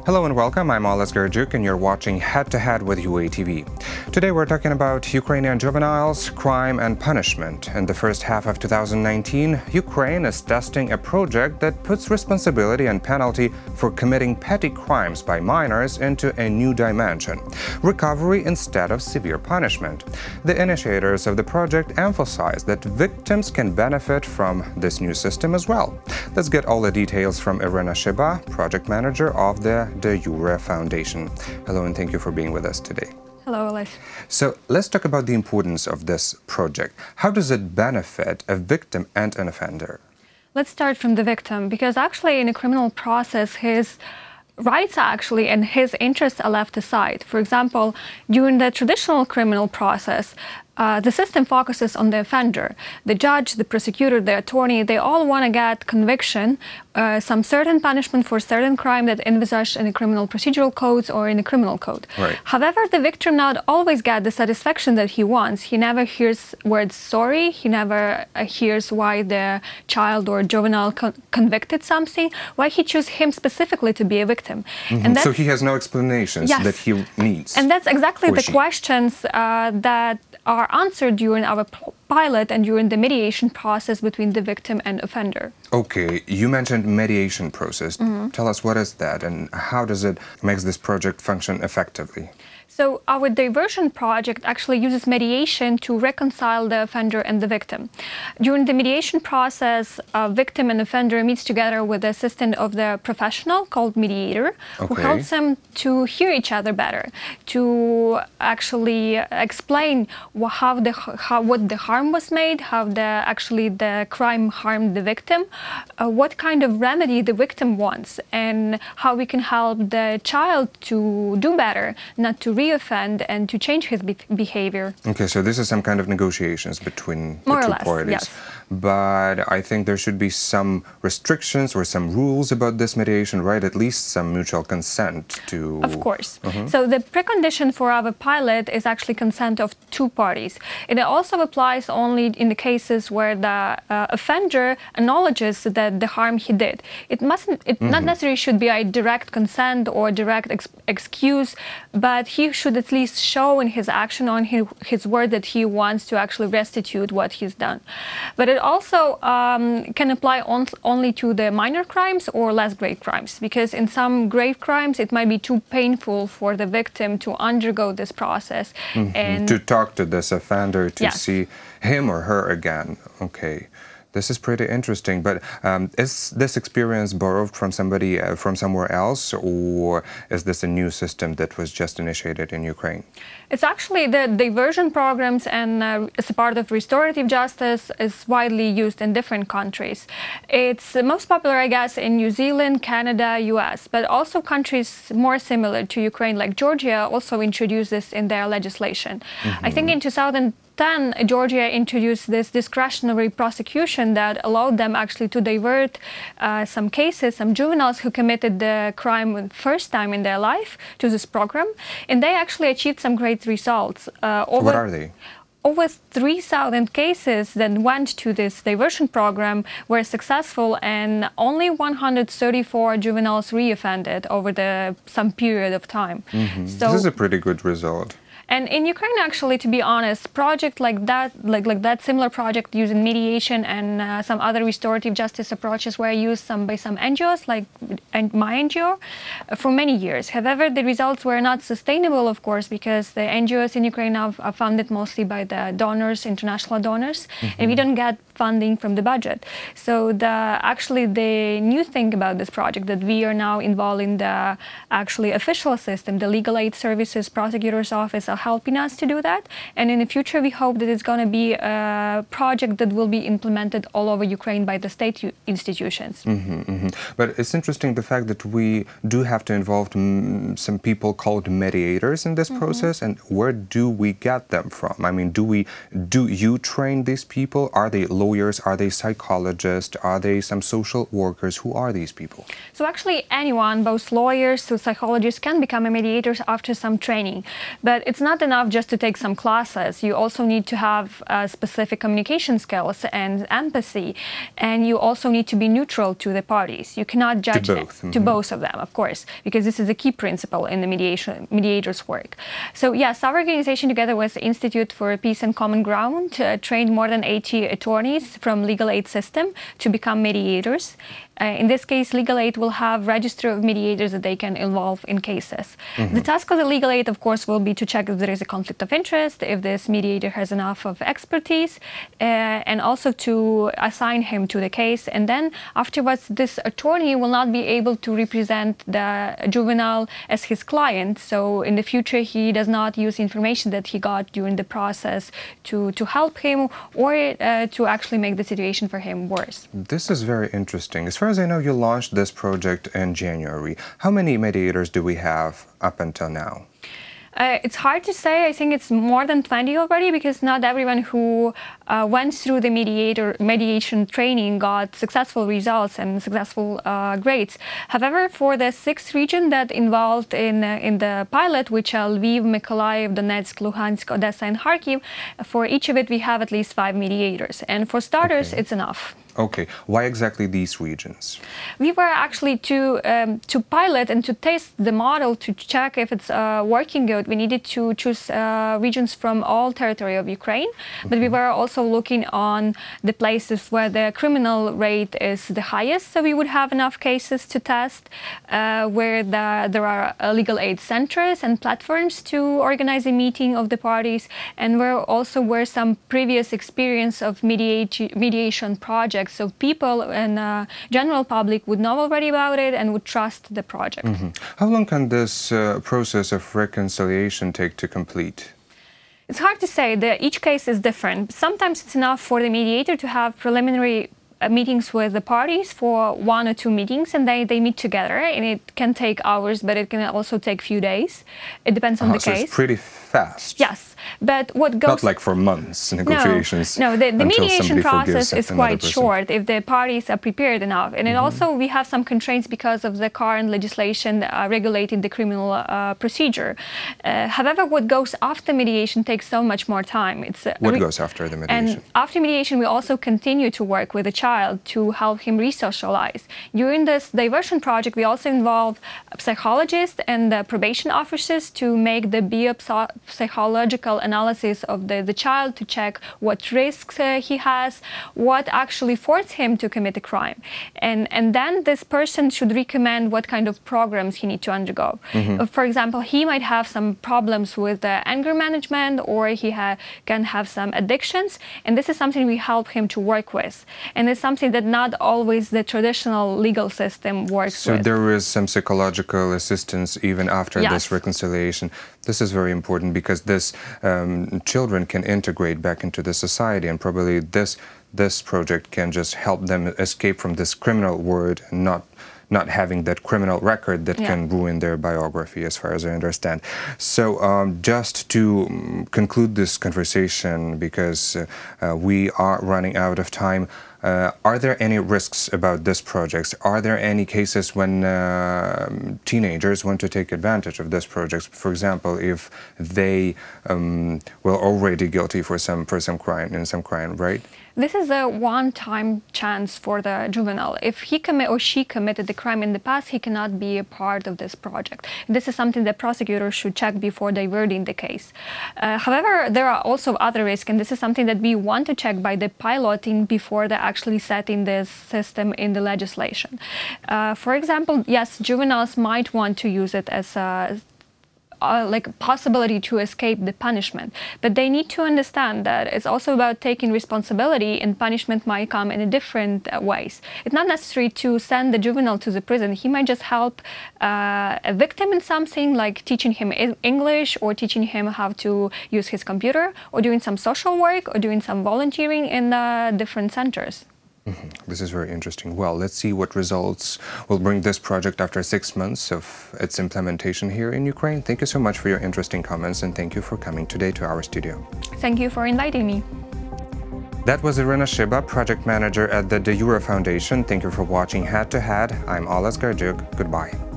Hello and welcome, I'm Oles Garjuk and you're watching Head to Head with UATV. Today we're talking about Ukrainian juveniles, crime and punishment. In the first half of 2019, Ukraine is testing a project that puts responsibility and penalty for committing petty crimes by minors into a new dimension: recovery instead of severe punishment. The initiators of the project emphasize that victims can benefit from this new system as well. Let's get all the details from Iryna Shyba, project manager of the DEJURE Foundation. Hello and thank you for being with us today. Hello, Oles. So let's talk about the importance of this project. How does it benefit a victim and an offender? Let's start from the victim, because actually in a criminal process, his rights and his interests are left aside. For example, during the traditional criminal process, the system focuses on the offender. The judge, the prosecutor, the attorney, they all want to get conviction, some certain punishment for certain crime that envisaged in the criminal procedural codes or in the criminal code. Right. However, the victim not always gets the satisfaction that he wants. He never hears words sorry. He never hears why the child or juvenile convicted something, why he chose him specifically to be a victim. Mm-hmm. And so he has no explanations that he needs. And that's exactly the questions that are answered during our pilot and during the mediation process between the victim and offender. Okay, you mentioned mediation process. Mm-hmm. Tell us, what is that and how does it make this project function effectively? So our diversion project actually uses mediation to reconcile the offender and the victim. During the mediation process, victim and offender meets together with the assistance of the professional called mediator, who helps them to hear each other better, to actually explain what the harm was made, how the crime harmed the victim, what kind of remedy the victim wants, and how we can help the child to do better, not to reoffend and to change his behavior. Okay, so this is some kind of negotiations between the two parties. Yes. But I think there should be some restrictions or some rules about this mediation, right? At least some mutual consent to... Of course. Mm-hmm. So the precondition for our pilot is actually consent of two parties. It also applies only in the cases where the offender acknowledges that the harm he did. It not necessarily should be a direct consent or direct excuse, but he should at least show in his action, on his word, that he wants to actually restitute what he's done. But it also can apply only to the minor crimes or less grave crimes, because in some grave crimes it might be too painful for the victim to undergo this process. Mm-hmm. And to talk to this offender, to see him or her again. Okay. This is pretty interesting, but is this experience borrowed from somebody from somewhere else, or is this a new system that was just initiated in Ukraine? It's actually the diversion programs, and as a part of restorative justice, is widely used in different countries. It's most popular, I guess, in New Zealand, Canada, US, but also countries more similar to Ukraine, like Georgia, also introduced this in their legislation. Mm-hmm. I think in 2010, Georgia introduced this discretionary prosecution that allowed them actually to divert some cases, some juveniles who committed the crime the first time in their life, to this program. And they actually achieved some great results. What are they? Over 3,000 cases that went to this diversion program were successful, and only 134 juveniles reoffended over some period of time. Mm-hmm. So this is a pretty good result. And in Ukraine, actually, to be honest, project like that, similar project using mediation and some other restorative justice approaches were used by some NGOs, like my NGO, for many years. However, the results were not sustainable, of course, because the NGOs in Ukraine are funded mostly by the donors, international donors, and we don't get funding from the budget. So the new thing about this project, that we are now involved in the official system, the legal aid services, prosecutor's office are helping us to do that. And in the future, we hope that it's going to be a project that will be implemented all over Ukraine by the state institutions. Mm-hmm, mm-hmm. But it's interesting the fact that we do have to involve some people called mediators in this process. And where do we get them from? I mean, do you train these people? Are they lawyers? Are they psychologists? Are they some social workers? Who are these people? So actually anyone, both lawyers to psychologists, can become a mediator after some training. But it's not not enough just to take some classes. You also need to have specific communication skills and empathy, and you also need to be neutral to the parties. You cannot judge to both of them, of course, because this is a key principle in the mediators' work. So yes, our organization, together with the Institute for Peace and Common Ground, trained more than 80 attorneys from legal aid system to become mediators. In this case, legal aid will have register of mediators that they can involve in cases. The task of the legal aid, of course, will be to check if there is a conflict of interest, if this mediator has enough of expertise, and also to assign him to the case. And then afterwards, this attorney will not be able to represent the juvenile as his client. So in the future, he does not use information that he got during the process to help him or to actually make the situation for him worse. This is very interesting. As far as I know, you launched this project in January. How many mediators do we have up until now? It's hard to say. I think it's more than 20 already, because not everyone who went through the mediation training got successful results and successful grades. However, for the 6th region that involved in the pilot, which are Lviv, Mykolaiv, Donetsk, Luhansk, Odessa, and Kharkiv, for each of it we have at least 5 mediators. And for starters, it's enough. Okay. Why exactly these regions? We were actually to pilot and to test the model to check if it's working good. We needed to choose regions from all territory of Ukraine, but we were also looking on the places where the criminal rate is the highest, so we would have enough cases to test, where there are legal aid centers and platforms to organize a meeting of the parties, and where some previous experience of mediation projects. So people and general public would know already about it and would trust the project. How long can this process of reconciliation take to complete? It's hard to say. Each case is different. Sometimes it's enough for the mediator to have preliminary meetings with the parties for 1 or 2 meetings, and they meet together, and it can take hours, but it can also take few days. It depends on the so case. It's pretty fast. Yes, but what goes... Not like for months, negotiations. No, the mediation process is quite short if the parties are prepared enough. And it also, we have some constraints because of the current legislation regulating the criminal procedure. However, what goes after mediation takes so much more time. What goes after the mediation? And after mediation, we also continue to work with the child to help him re-socialize. During this diversion project, we also involve psychologists and probation officers to make the psychological analysis of the child, to check what risks he has, what actually forced him to commit a crime. And then this person should recommend what kind of programs he needs to undergo. For example, he might have some problems with anger management, or he can have some addictions, and this is something we help him to work with. And it's something that not always the traditional legal system works with. So there is some psychological assistance even after this reconciliation. This is very important, because this children can integrate back into the society, and probably this project can just help them escape from this criminal world, and not having that criminal record that can ruin their biography, as far as I understand. So just to conclude this conversation, because we are running out of time, are there any risks about this project? Are there any cases when teenagers want to take advantage of this project? For example, if they were already guilty for some crime, right? This is a one-time chance for the juvenile. If he or she committed the crime in the past, he cannot be a part of this project. This is something the prosecutor should check before diverting the case. However, there are also other risks, and this is something that we want to check by the piloting before they actually setting this system in the legislation. For example, yes, juveniles might want to use it as a possibility to escape the punishment. But they need to understand that it's also about taking responsibility, and punishment might come in different ways. It's not necessary to send the juvenile to the prison. He might just help a victim in something, like teaching him English, or teaching him how to use his computer, or doing some social work, or doing some volunteering in different centers. This is very interesting. Well, let's see what results will bring this project after 6 months of its implementation here in Ukraine. Thank you so much for your interesting comments, and thank you for coming today to our studio. Thank you for inviting me. That was Iryna Shyba, project manager at the DEJURE Foundation. Thank you for watching Head to Head. I'm Oles Gardyuk. Goodbye.